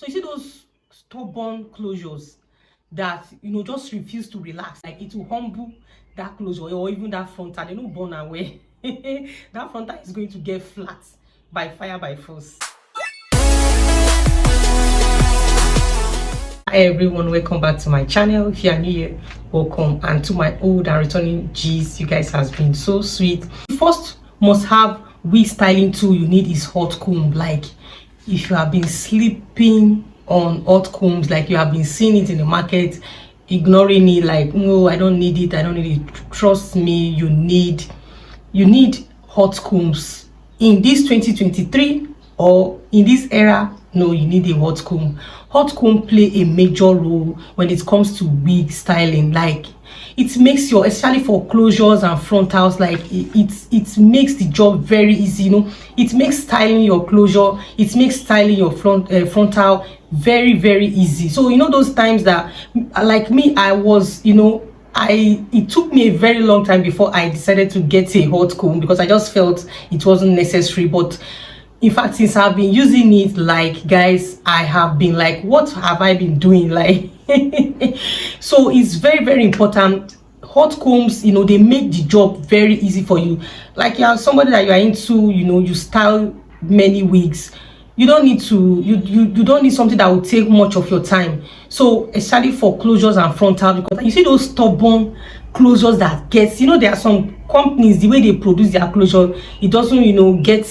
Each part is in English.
So you see those stubborn closures that just refuse to relax. Like it will humble that closure or even that frontal. They don't burn away. That frontal is going to get flat by fire by force. Hi everyone, welcome back to my channel. If you are new here, welcome, and to my old and returning G's, you guys has been so sweet. First must have wig styling tool you need is hot comb. Like if you have been sleeping on hot combs, like you have been seeing it in the market, ignoring it, like no, I don't need it, I don't need it, trust me, you need hot combs in this 2023 or in this era. No, you need a hot comb. Hot comb play a major role when it comes to wig styling. Like it makes your, especially for closures and frontals, like it makes the job very easy. It makes styling your closure, it makes styling your frontal very easy. So those times that, like me, I was it took me a very long time before I decided to get a hot comb, because I just felt it wasn't necessary. But in fact, since I've been using it, like guys, I have been like, what have I been doing? Like so it's very important. Hot combs, they make the job very easy for you. Like you are somebody that you are into, you style many wigs, you don't need to you don't need something that will take much of your time. So especially for closures and frontal, because you see those stubborn closures that gets, there are some companies, the way they produce their closure, it doesn't get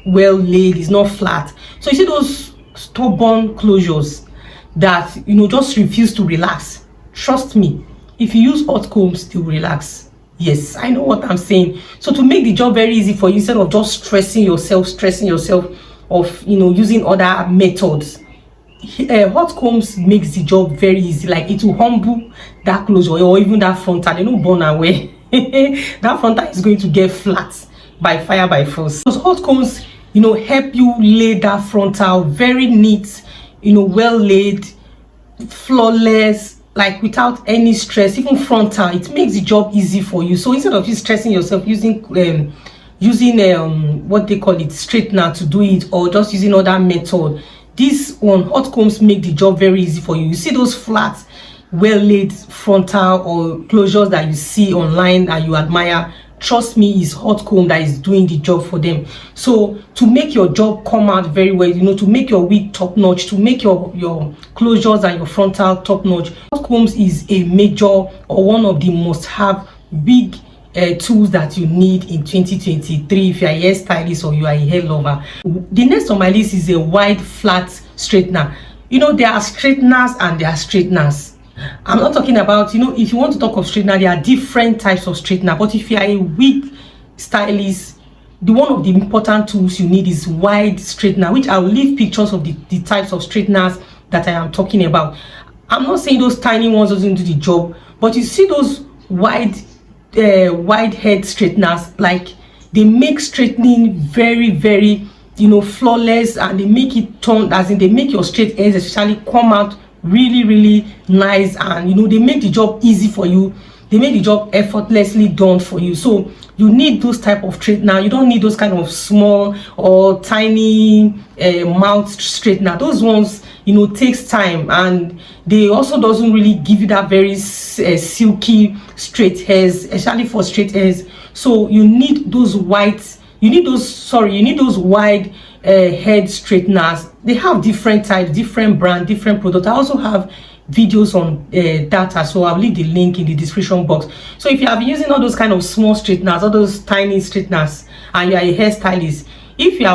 well laid, it's not flat. So you see those stubborn closures that just refuse to relax. Trust me, if you use hot combs, they will relax. Yes, I know what I'm saying. So to make the job very easy for you, instead of just stressing yourself of using other methods, hot combs makes the job very easy. Like it will humble that closure or even that frontal. They don't burn away. That frontal is going to get flat by fire by force. Those hot combs help you lay that frontal very neat, well laid, flawless, like without any stress. Even frontal, it makes the job easy for you. So instead of you stressing yourself using what they call it, straightener to do it, or just using other method, this one, hot combs, make the job very easy for you. You see those flat, well laid frontal or closures that you see online and you admire, trust me, is hot comb that is doing the job for them. So to make your job come out very well, to make your wig top notch, to make your closures and your frontal top notch, hot combs is a major or one of the must have big tools that you need in 2023 if you are a hairstylist or you are a hair lover. The next on my list is a wide flat straightener. There are straighteners and there are straighteners. I'm not talking about, if you want to talk of straightener, there are different types of straightener. But if you are a wig stylist, one of the important tools you need is wide straightener, which I will leave pictures of the types of straighteners that I am talking about. I'm not saying those tiny ones doesn't do the job, but you see those wide head straighteners, like they make straightening very flawless, and they make it turn, as in they make your straight ends especially come out really nice, and they make the job easy for you. They make the job effortlessly done for you. So you need those type of straightener. You don't need those kind of small or tiny mouth straightener. Those ones takes time, and they also doesn't really give you that very silky straight hairs, especially for straight hairs. So you need those wide head straighteners. They have different types, different brand, different product. I also have videos on that as well. I'll leave the link in the description box. So if you have been using all those kind of small straighteners, all those tiny straighteners, and you are a hairstylist, if you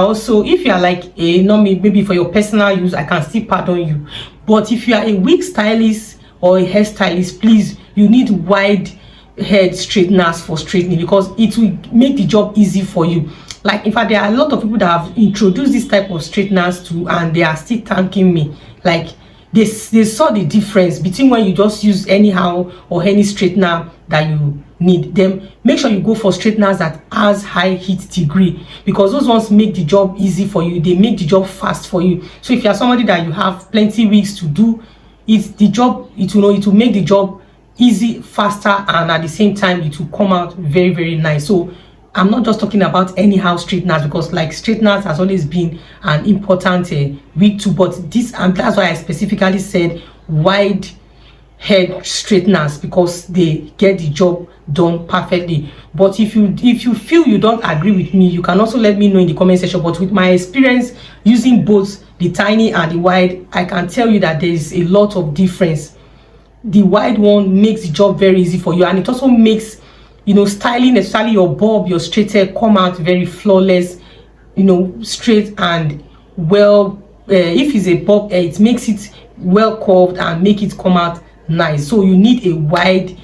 are like maybe for your personal use, I can still pardon you. But if you are a wig stylist or a hairstylist, please, you need wide head straighteners for straightening, because it will make the job easy for you. Like in fact, there are a lot of people that have introduced this type of straighteners too, and they are still thanking me. Like they saw the difference between when you just use anyhow or any straightener that you need. Then make sure you go for straighteners that has high heat degree, because those ones make the job easy for you. They make the job fast for you. So if you are somebody that you have plenty wigs to do, it will make the job easy, faster, and at the same time it will come out very nice. So I'm not just talking about anyhow straighteners, because like straighteners has always been an important wig too, but this, and that's why I specifically said wide head straighteners, because they get the job done perfectly. But if you feel you don't agree with me, you can also let me know in the comment section. But with my experience using both the tiny and the wide, I can tell you that there is a lot of difference. The wide one makes the job very easy for you, and it also makes, you know, styling, especially your bob, your straight hair, come out very flawless, you know, straight and well. If it's a bob hair, it makes it well curved and make it come out nice. So you need a wide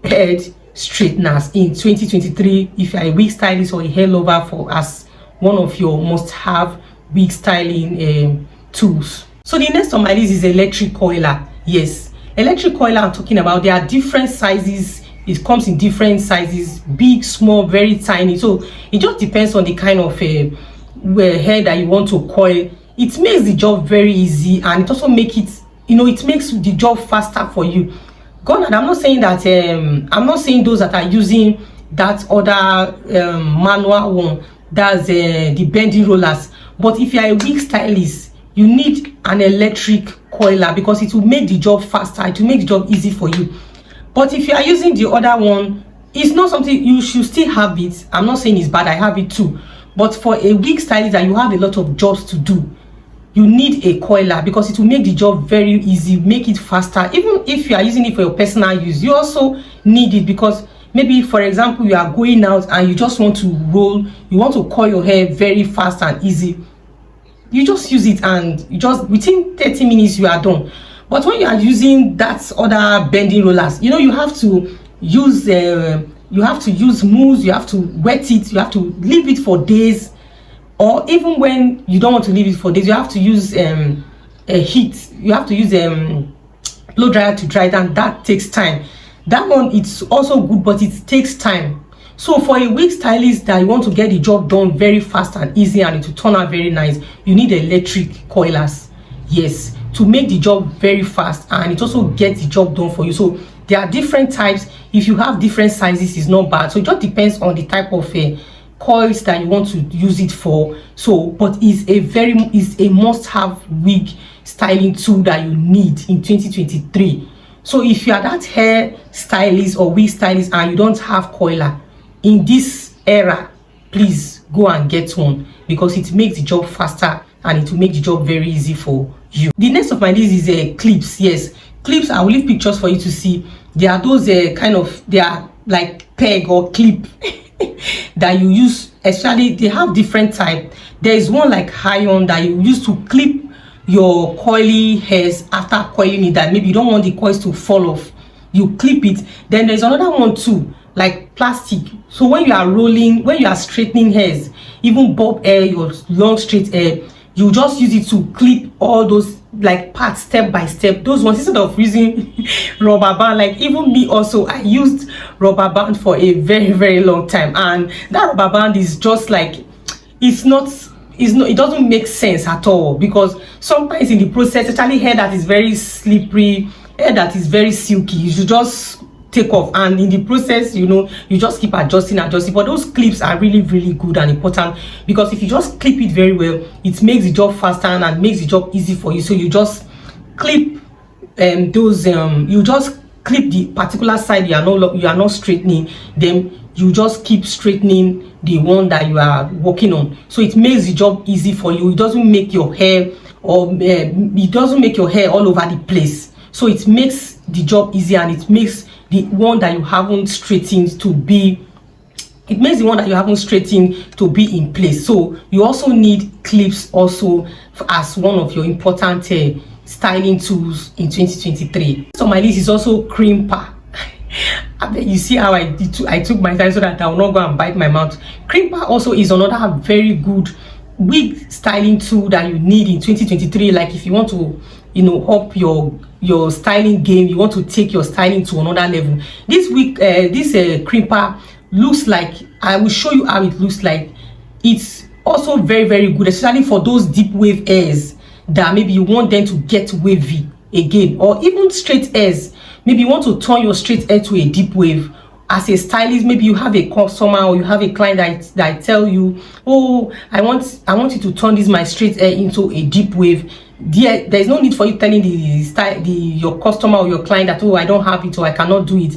head straighteners in 2023 if you're a wig stylist or a hair lover, for as one of your must-have wig styling tools. So the next on my list is electric coiler. Yes, electric coiler I'm talking about. There are different sizes. It comes in different sizes, big, small, very tiny. So it just depends on the kind of hair that you want to coil. It makes the job very easy, and it also makes it, you know, it makes the job faster for you. Gone, I'm not saying that I'm not saying those that are using that other manual one, that's the bending rollers. But if you're a wig stylist, you need an electric coiler, because it will make the job faster, it will make the job easy for you. But if you are using the other one, it's not something, you should still have it. I'm not saying it's bad, I have it too. But for a wig stylist that you have a lot of jobs to do, you need a coiler, because it will make the job very easy, make it faster. Even if you are using it for your personal use, you also need it, because maybe, for example, you are going out and you just want to roll, you want to coil your hair very fast and easy. You just use it, and you just, within 30 minutes you are done. But when you are using that other bending rollers, you know, you have to use mousse, you have to wet it, you have to leave it for days. Or even when you don't want to leave it for days, you have to use a heat, you have to use blow dryer to dry it, and that takes time. That one, it's also good, but it takes time. So for a wig stylist that you want to get the job done very fast and easy, and it will turn out very nice, you need electric coilers. Yes, to make the job very fast, and it also gets the job done for you. So there are different types. If you have different sizes, it's not bad. So it just depends on the type of coils that you want to use it for. So, but it's a must-have wig styling tool that you need in 2023. So if you are that hair stylist or wig stylist and you don't have coiler in this era, please go and get one, because it makes the job faster and it will make the job very easy for you. The next of my list is clips. Yes, clips, I will leave pictures for you to see. There are those they are like peg or clip that you use, especially they have different type. There is one like iron that you use to clip your coily hairs after coiling it, that maybe you don't want the coils to fall off, you clip it. Then there's another one too, like plastic. So when you are rolling, when you are straightening hairs, even bob hair, your long straight hair, you just use it to clip all those like parts step by step. Those ones, instead of using rubber band, like even me also, I used rubber band for a very long time, and that rubber band is just like, it doesn't make sense at all, because sometimes in the process, especially hair that is very slippery, hair that is very silky, you should just take off, and in the process, you know, you just keep adjusting. But those clips are really good and important, because if you just clip it very well, it makes the job faster and makes the job easy for you. So you just clip you just clip the particular side you are not straightening, then you just keep straightening the one that you are working on. So it makes the job easy for you. It doesn't make your hair all over the place. So it makes the job easy, and it makes the one that you haven't straightened to be in place. So you also need clips also as one of your important styling tools in 2023. So my list is also crimper. You see how I took my time so that I will not go and bite my mouth. Crimper also is another very good wig styling tool that you need in 2023. Like if you want to, you know, up your styling game, you want to take your styling to another level. This wig, this crimper looks like, I will show you how it looks like. It's also very good, especially for those deep wave hairs that maybe you want them to get wavy again, or even straight hairs. Maybe you want to turn your straight hair to a deep wave, as a stylist, maybe you have a customer or you have a client that tell you, oh, I want you to turn this my straight hair into a deep wave. There's no need for you telling your customer or your client that, oh, I don't have it or I cannot do it.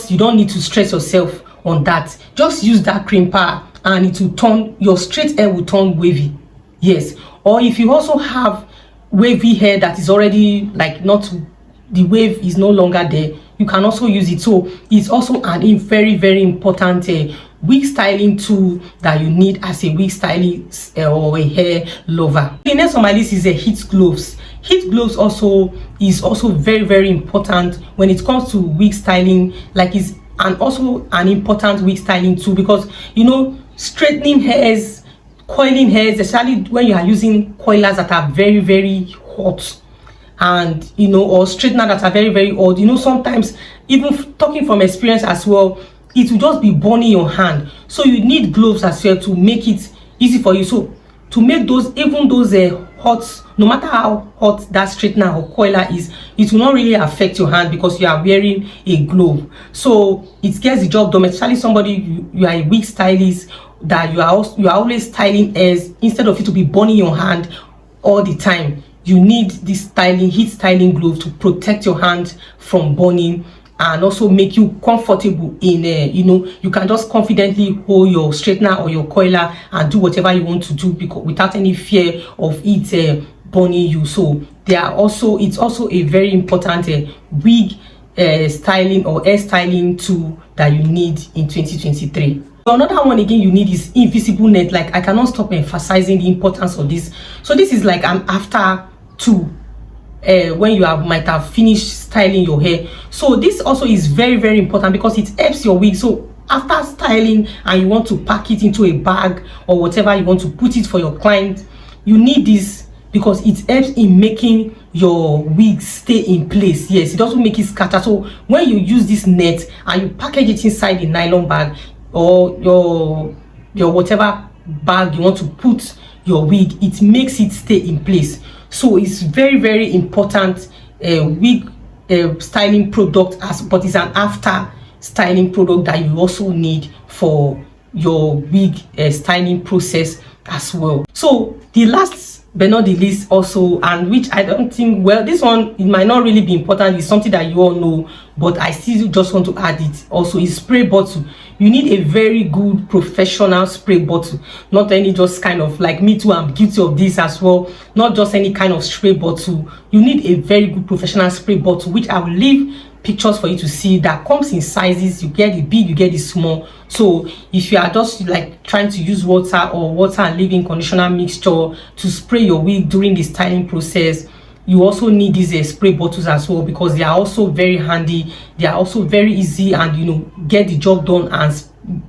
You don't need to stress yourself on that. Just use that crimper and it will turn, your straight hair will turn wavy. Yes. Or if you also have wavy hair that is already like not, the wave is no longer there, you can also use it. So it's also a very, very important wig styling tool that you need as a wig stylist or a hair lover. The next on my list is a heat gloves. Heat gloves is also very, very important when it comes to wig styling. Like, it's also an important wig styling tool, because you know, straightening hairs, coiling hairs, especially when you are using coilers that are very, very hot, and you know, or straightener that are very, very old, you know, sometimes, even talking from experience as well, it will just be burning your hand. So you need gloves as well to make it easy for you. So to make those, even those hot, no matter how hot that straightener or coiler is, it will not really affect your hand because you are wearing a glove. So it gets the job done. Especially somebody, you are a wig stylist, that you are always styling hairs, instead of it to be burning your hand all the time. You need this heat styling glove to protect your hand from burning, and also make you comfortable in you know, you can just confidently hold your straightener or your coiler and do whatever you want to do, because without any fear of it burning you. So it's also a very important wig styling or hair styling tool that you need in 2023. Another one again you need is invisible net. Like, I cannot stop emphasizing the importance of this. So this is like an after tool when you might have finished styling your hair. So this also is very, very important because it helps your wig. So after styling and you want to pack it into a bag or whatever you want to put it for your client, you need this because it helps in making your wig stay in place. Yes, it doesn't make it scatter. So when you use this net and you package it inside a nylon bag or your whatever bag you want to put your wig, it makes it stay in place. So it's very, very important wig styling product, but it's an after styling product that you also need for your wig styling process as well. So the last but not the least also, and which I don't think, well, this one, it might not really be important, it's something that you all know, but I still just want to add it also, is spray bottle. You need a very good professional spray bottle, not any just kind of, like me too, I'm guilty of this as well, not just any kind of spray bottle. You need a very good professional spray bottle, which I will leave pictures for you to see, that comes in sizes. You get it big, you get it small. So if you are just like trying to use water and leave-in conditioner mixture to spray your wig during the styling process, you also need these spray bottles as well, because they are also very handy, they are also very easy, and you know, get the job done and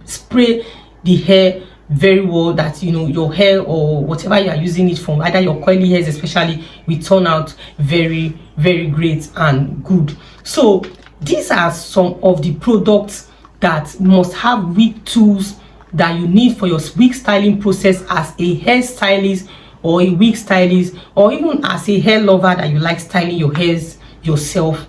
spray the hair very well, that you know, your hair or whatever you are using it from, either your coily hairs especially, will turn out very, very great and good. So these are some of the products that must have wig tools that you need for your wig styling process as a hair stylist or a wig stylist, or even as a hair lover that you like styling your hairs yourself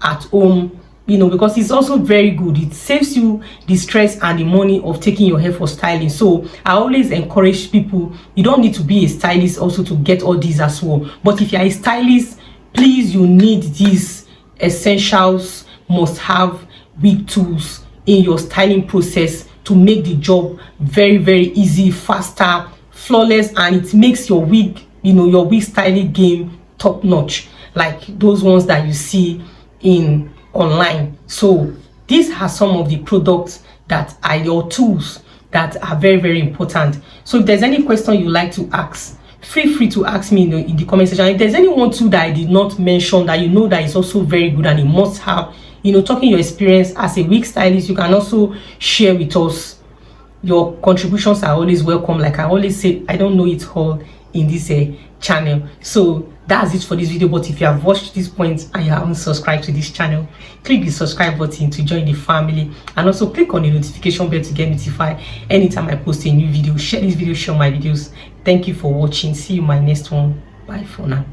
at home, you know, because it's also very good. It saves you the stress and the money of taking your hair for styling. So I always encourage people, you don't need to be a stylist also to get all these as well, but if you're a stylist, please, you need these essentials, must have wig tools in your styling process to make the job very, very easy, faster, flawless, and it makes your wig, you know, your wig styling game top notch, like those ones that you see in online. So these are some of the products that are your tools that are very, very important. So if there's any question you like to ask, feel free to ask me in the comment section. If there's any one tool that I did not mention that you know that is also very good and you must have, you know, talking your experience as a wig stylist, you can also share with us. Your contributions are always welcome. Like I always say, I don't know it all in this channel. So that's it for this video. But if you have watched this point and you haven't subscribed to this channel, click the subscribe button to join the family, and also click on the notification bell to get notified anytime I post a new video. Share this video, share my videos. Thank you for watching. See you in my next one. Bye for now.